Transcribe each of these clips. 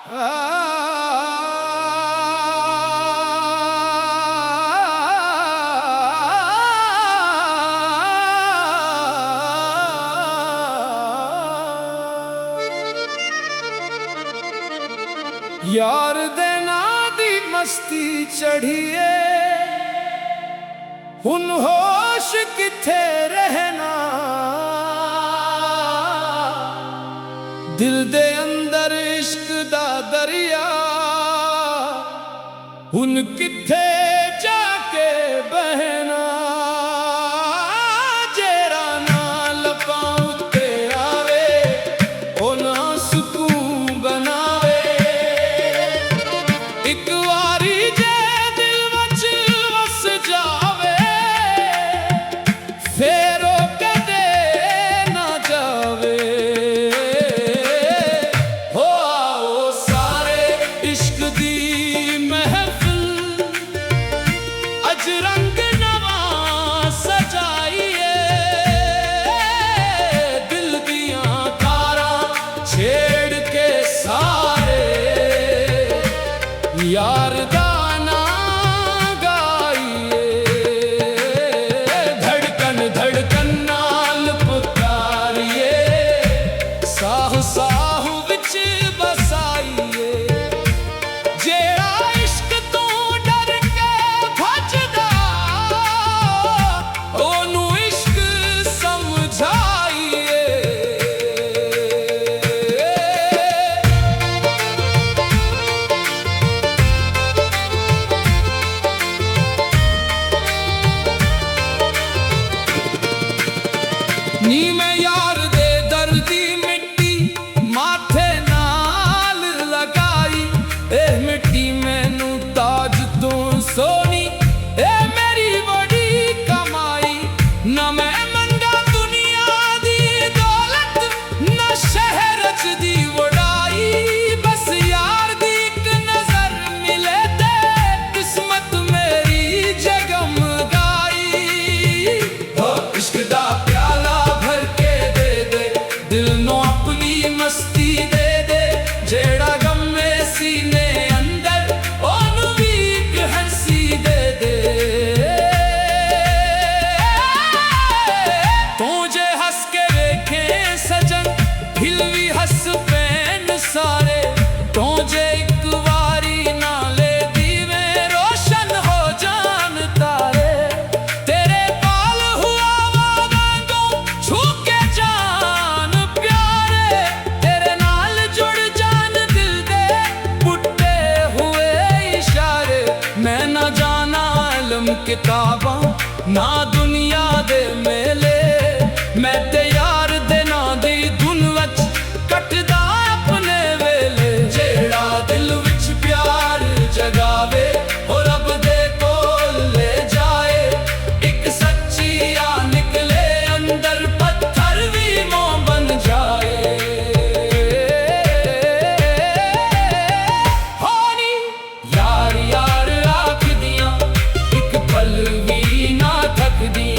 यार दे नां दी मस्ती चढ़िए हुन होश किथे रहना। दिल दे अंदर इश्क दा दरिया हुन किथे जाके बहना। जेड़ा ना लपां उत्ते आवे ओ ना सुकून बनावे। एक वारी जे दिल वच वस जावे फेर ओ कदे ना जावे। हो आओ सारे इश्क दी महफिल अज रंग नवा सजाइए। दिल दियां तारां छेड़ के सारे यार गाना गाइए। धड़कन धड़कन नाल पुकारिए साह साह विच बसाइए। जेड़ा इश्क तो डर के भजदा ओनू इश्क समझाइए। नी मैं यार दे दर्दी मिट्टी माथे नाल लगाई। ए मिट्टी मैनू ताज तू सोनी ए मेरी बड़ी कमाई। ना मैं मंगा दुनिया दी दौलत ना शहर च दी वड़ाई। बस यार दी एक नजर मिले ते किस्मत मेरी जगमगाई। हो इश्क दा प्याला भर के दे दे दिल नो अपनी मस्ती दे दे। जेड़ा गम में सीने अंदर ओनू भी एक हंसी दे दे। तू जे हंस के वेखे सजन हिल भी हंस पैन सारे। तू जे एक वारी ना ले दीवे रोशन हो जान तारे। तेरे पाल हुआ वांगू छू के जान प्यारे। तेरे नाल जुड़ जान दिल दे पुट्टे हुए इशारे। मैं ना जाना इल्म किताबां ना दुनिया दे मेले। मैं ते यार दे नां दी धुन वच कटदा अपने वेले। जेड़ा दिल विच प्यार जगावे ओ रब दे कोल ले जाए। एक सच्ची आ निकले अंदर पत्थर भी मोम बन जाए। होनी यार यार आखदियां एक पल भी ना थकदियां।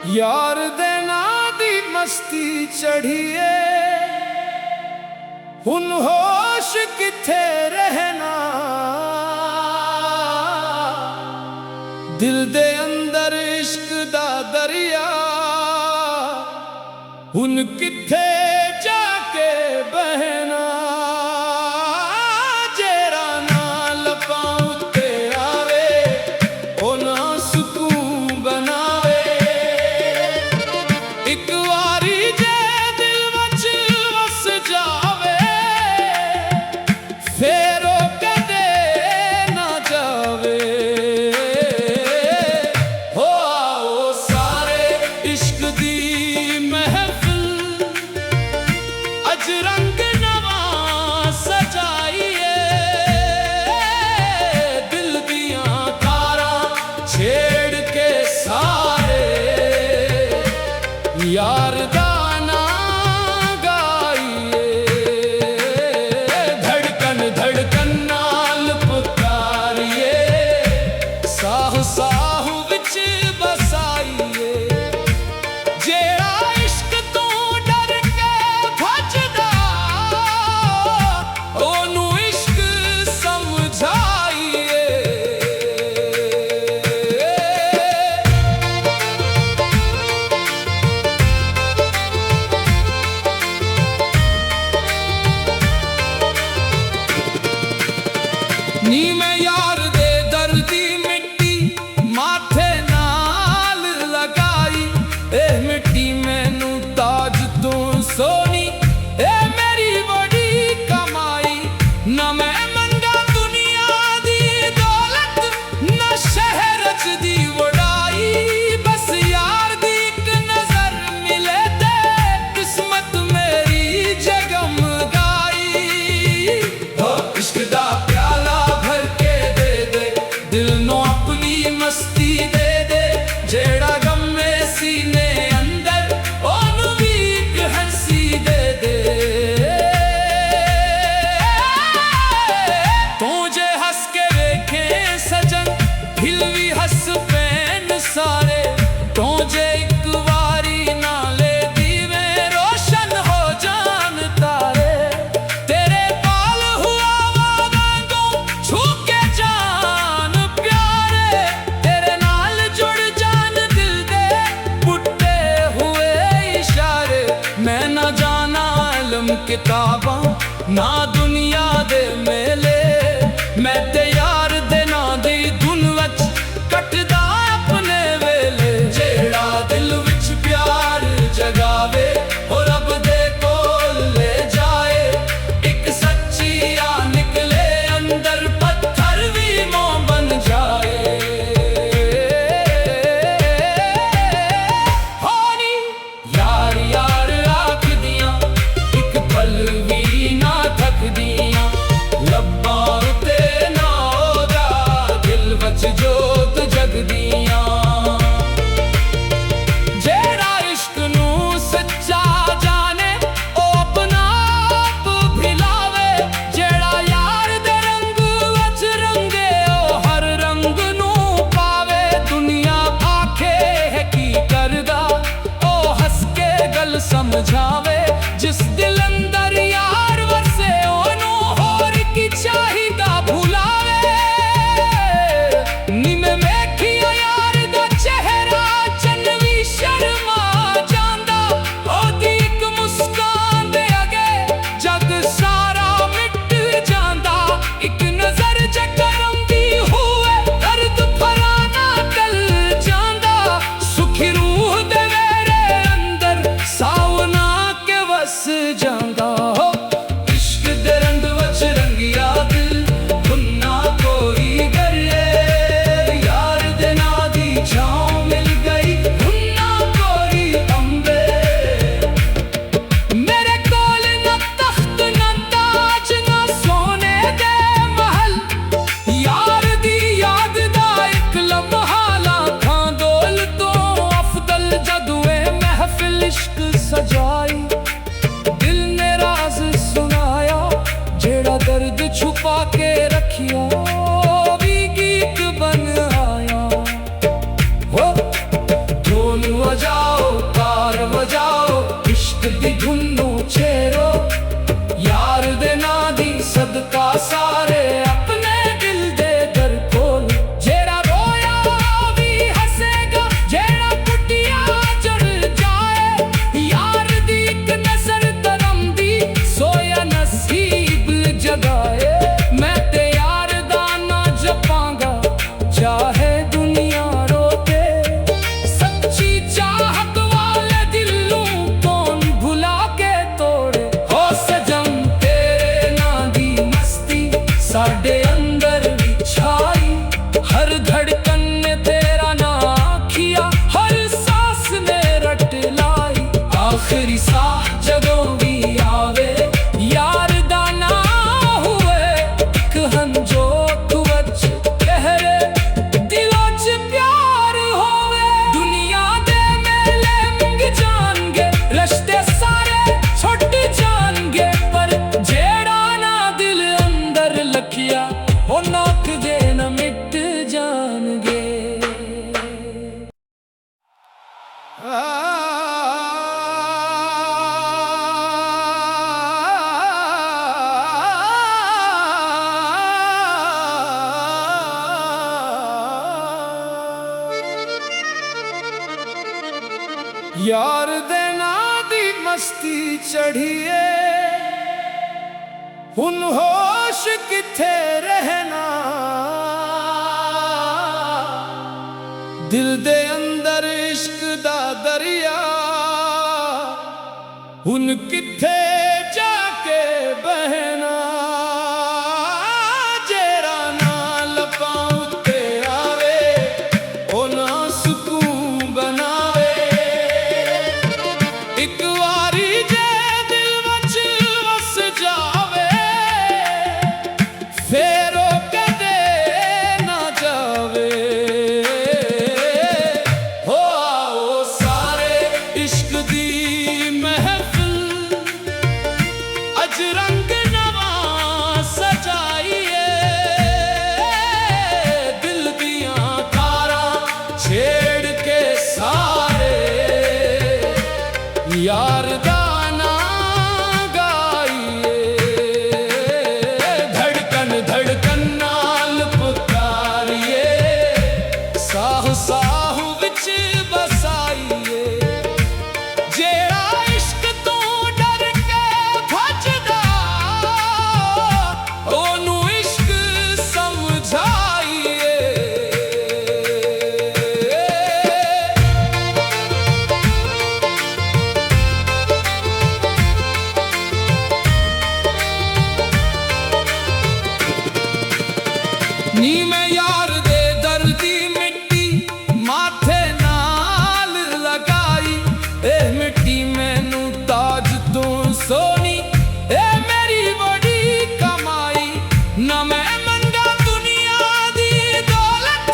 यार दे नां दी मस्ती चढ़िए हुन होश किथे रहना दिल दे अंदर इश्क दा दरिया हुन किथे जाके बहना जेरा ना लपां उत्ते आवे ओ ना सुकून बनावे एक वारी जे दिल वच वस जावे फेर ओ कदे ना जावे हो आओ सारे इश्क दी महफिल अज रंग नवा सजाइए दिल दियां तारां छेड़ के सारे यार दा नां गाइए धड़कन धड़कन नाल पुकारिए साह साह विच बसाइए जेड़ा इश्क तू डर के भजदा ओनू इश्क समझाइए नी मैं यार दे दर्दी मिट्टी माथे नाल लगाई ए मिट्टी मैनू ताज तू सोनी ए मेरी बड़ी कमाई ना मैं मंगा दुनिया दी दौलत ना शहर च दी वड़ाई बस यार दी एक नजर मिले ते किस्मत मेरी जगमगाई हो इश्क दा प्याला भर के दे दे दिल नो अपनी मस्ती दे दे जेड़ा गम में सीने अंदर ओनू भी एक हंसी दे दे तू जे हंस के वेखे सजन दिल भी हंस पैन सारे तू जे एक वारी ना ले दीवे रोशन हो जान तारे तेरे पाल हुआ वांगू छू के जान प्यारे तेरे नाल जुड़ जान दिल दे पुट्टे हुए इशारे मैं ना जाना इल्म किताबां ना दुनिया दे मेले मैं ते यार दे ना दी धुन वच कटदा अपने वेले जेड़ा दिल विच प्यार जगावे हो रब दे कोल ले जाए एक सच्ची आ निकले अंदर पत्थर भी मोम बन जाए होनी यार यार आख दियां एक पल भी ना थक यार दे नां दी मस्ती चढ़िए हुन होश किथे रहना दिल दे अंदर इश्क दा दरिया हुन किथे जाके बहना जेरा ना लपाऊं ते आवे ओ ना सुकून बनावे एक वारी जे दिल वच वस जावे फेर ओ कदे ना जावे हो आओ सारे इश्क दी रंग नवा सजाइए दिल दियां तारां छेड़ के सारे यार दा नां गाइए धड़कन धड़कन नाल पुकारिए साह साह विच बसाइए जेड़ा इश्क तो डर के भजदा ओनू इश्क समझाइए नी मैं यार दे दर्दी मिट्टी माथे नाल लगाई ए मिट्टी मैनू ताज तू सोनी ए मेरी बड़ी कमाई ना मैं मंगा दुनिया दी दौलत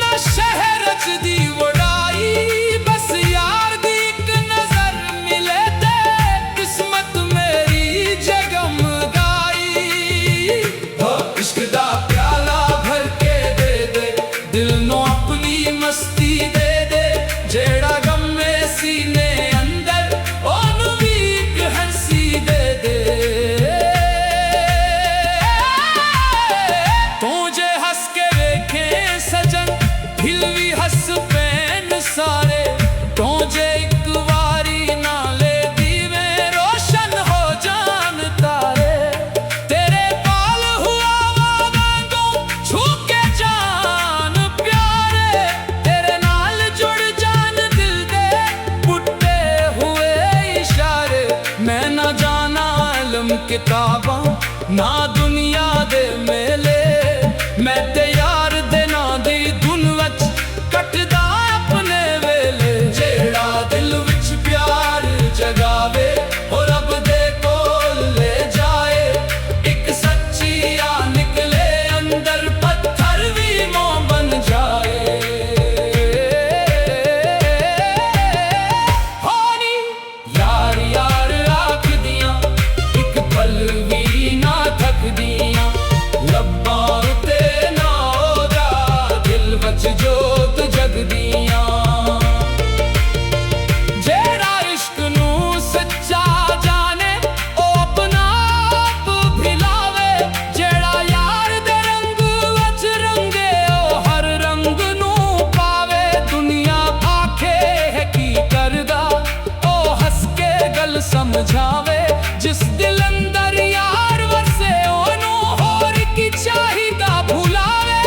ना शहर च दी वड़ाई बस यार दी एक नजर मिले ते किस्मत मेरी जगमगाई हो इश्क दा प्याला भर के दे दे दिल नो अपनी मस्ती दे दे जेड़ा गम में सीने अंदर ओनू भी एक हंसी दे दे तू जे हंस के वेखे सजन दिल भी हंस पैन सारे तू जे एक वारी ना ले दीवे रोशन हो जान तारे तेरे पाल हुआ वांगू छू के जान प्यारे तेरे नाल जुड़ जान दिल दे पुट्टे हुए इशारे मैं ना जाना इल्म किताबां ना दुनिया दे मेले मैं ते यार दे ना दी धुन वच कटदा अपने वेले जेड़ा दिल विच प्यार जगावे ओ रब दे कोल ले जाए एक सच्ची आ निकले अंदर पत्थर भी मोम बन जाए होनी यार यार आख दियां एक पल भी ना थक दियां लब्बां उते ना ओदा दिल वच जोत जगदियां जेड़ा इश्क नू सच्चा जाने ओ अपना आप भिलावे जेड़ा यार दे रंग वच रंगे ओ हर रंग नू पावे दुनिया आखे है की करदा ओ हंस के गल समझावे जिस दिल अंदर यार वसे ओनू होर की चाहिदा भुलावे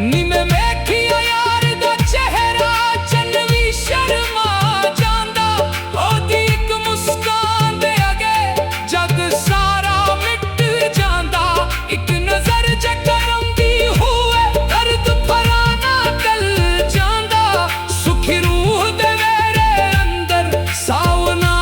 नी मैं वेखिया यार दा चेहरा चन्नवी शर्मा जांदा ओदी एक मुस्कान दे अगे जग सारा मिट जांदा एक नजर जकरम दी हुए दर्द फराना टल जांदा सुखी रूह दे मेरे अंदर सावना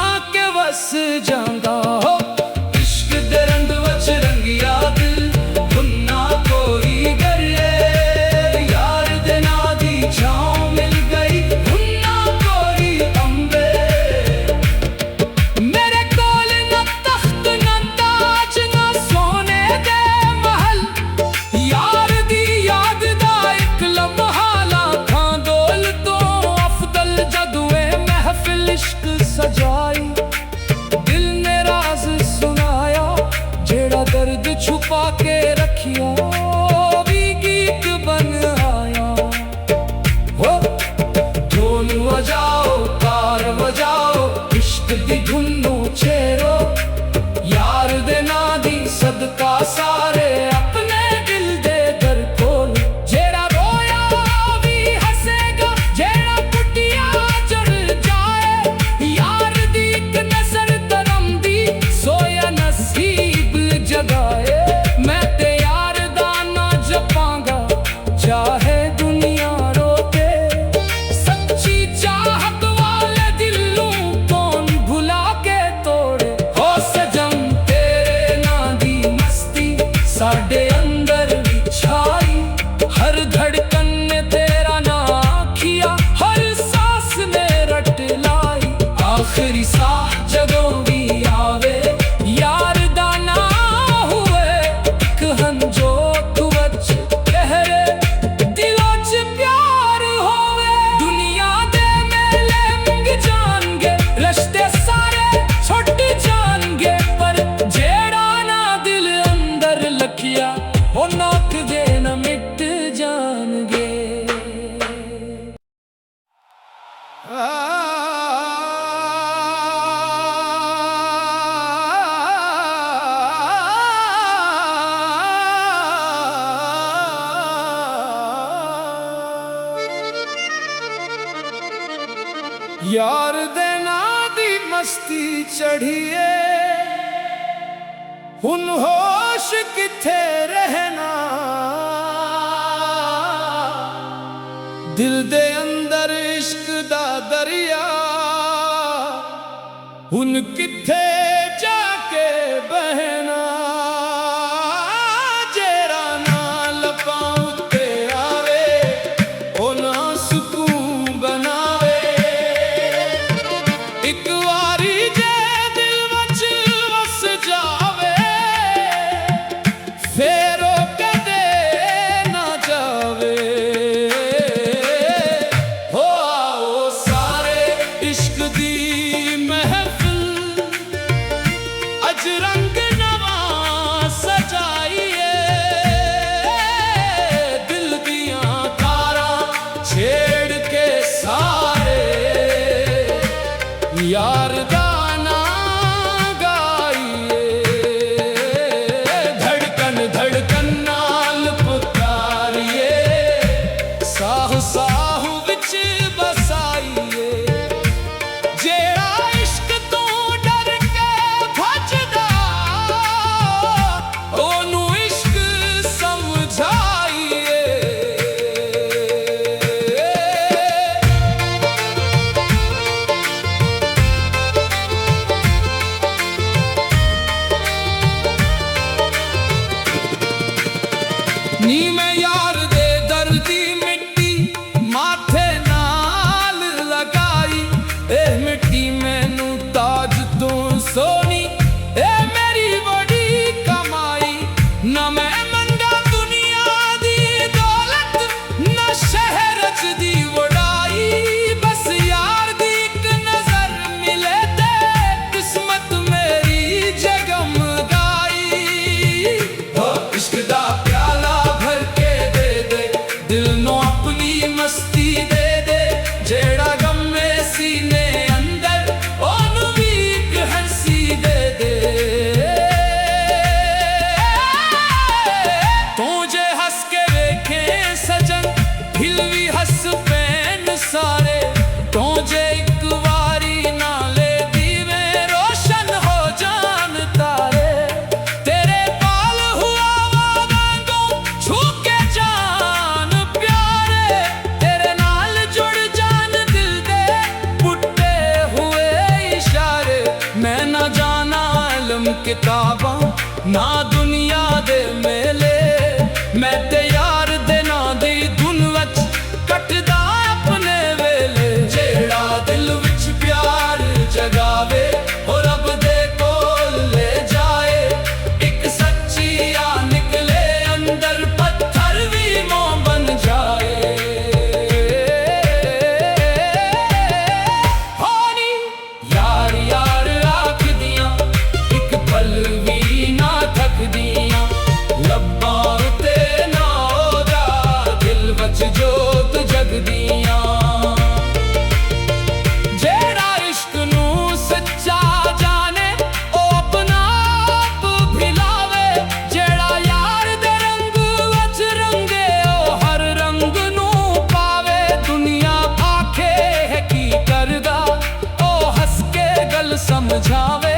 आखिरी साह जदों भी आवे यार दा ना हुए एक हंजोत वच गहरे दिलों च प्यार होवे दुनिया दे मेले मुंग जाणगे रस्ते सारे छुट जाणगे पर जेड़ा ना दिल अंदर लखिया ओ नाक दे न मिट जाणगे। यार दे नां दी मस्ती चढ़िए हुन होश किथे रहना दिल दे अंदर इश्क दा दरिया हुन किथे जाके बहना जेड़ा ना लपां उत्ते आवे ओ ना सुकून बनावे एक वारी जे दिल वच वस जावे फेर ओ कदे ना जावे। हो आओ सारे इश्क दी महफिल अज रंग नवा सजाइए दिल दियां तारां छेड़ के सारे यार दा नां गाइए धड़कन धड़कन नाल पुकारिए साह साह विच बसाइए जेड़ा इश्क तो डर के भजदा ओनू इश्क समझाइए। नी मैं यार दे दर्दी मिट्टी माथे नाल लगाई ए मिट्टी मैनू ताज तू सोनी ए मेरी बड़ी कमाई ना मैं मंगा दुनिया दी दौलत ना शहर च दी वड़ाई बस यार दी एक नजर मिले ते किस्मत मेरी जगमगाई। हो इश्क दा प्याला भर के दे दे दिल नो अपनी मस्ती दे दे जेड़ा गम में सीने अंदर ओनू भी एक हंसी दे दे तू जे हंस के वेखे सजन हिल भी हंस पैन सारे तू जे एक वारी ना ले दीवे रोशन हो जान तारे तेरे पाल हुआ वांगू छू के जान प्यारे तेरे नाल जुड़ जान दिल दे पुट्टे हुए इशारे मैं ना जाना इल्म किताबां ना दुनिया दे मेले मैं ते यार दे ना दी धुन वच कटदा अपने वेले जेड़ा दिल विच प्यार जगावे ओ रब दे कोल ले जाए एक सच्ची आ निकले अंदर पत्थर भी मोम बन जाए। होनी यार यार आख दियां एक पल भी ना थक दियां लब्बां उत्ते ना ओदा दिल वच जोत जगदियां जेड़ा इश्क नू सच्चा जाने ओ अपना आप भिलावे जेड़ा यार दे रंग वच रंगे ओ हर रंग नू पावे दुनिया आखे है की करदा ओ हंस के गल समझावे।